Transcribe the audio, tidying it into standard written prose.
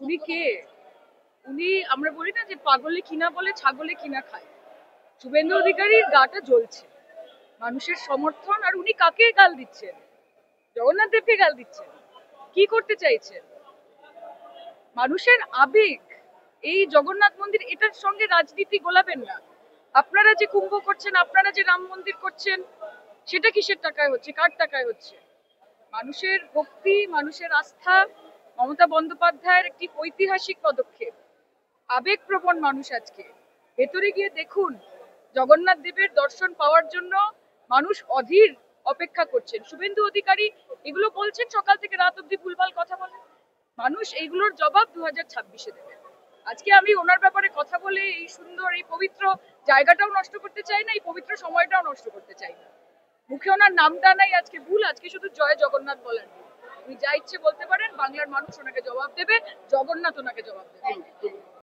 উনি কে? উনি, আমরা বলি না যে পাগলে কিনা বলে ছাগলে কিনা খায়। শুভেন্দু অধিকারীর গাটা জ্বলছে, মানুষের সমর্থন। আর উনি কাকে গাল দিচ্ছেন? জগন্নাথ দেবকে গাল দিচ্ছেন। কি করতে চাইছেন? মানুষের আবেগ, এই জগন্নাথ মন্দির, এটার সঙ্গে রাজনীতি গোলাবেন না। আপনারা যে কুম্ভ করছেন, আপনারা যে রাম মন্দির করছেন, সেটা কিসের টাকায় হচ্ছে, কার টাকায় হচ্ছে? মানুষের ভক্তি, মানুষের আস্থা, মমতা বন্দ্যোপাধ্যায়ের একটি ঐতিহাসিক পদক্ষেপ। আবেগপ্রবণ মানুষ আজকে। ভেতরে গিয়ে দেখুন, জগন্নাথ দেবের দর্শন পাওয়ার জন্য মানুষ অধীর অপেক্ষা করছেন। শুভেন্দু অধিকারী এগুলো বলছেন, সকাল থেকে রাত অব্দি ভুলভাল কথা বলেন। মানুষ এইগুলোর জবাব 2026-এ দেবে। আজকে আমি ওনার ব্যাপারে কথা বলে এই সুন্দর, এই পবিত্র জায়গাটাও নষ্ট করতে চাই না, এই পবিত্র সময়টাও নষ্ট করতে চাই না। মুখে ওনার নামটা নাই, আজকে ভুল, আজকে শুধু জয় জগন্নাথ বলেন। উনি যা ইচ্ছে বলতে পারেন, বাংলার মানুষ ওনাকে জবাব দেবে, জগন্নাথ ওনাকে জবাব দেবে।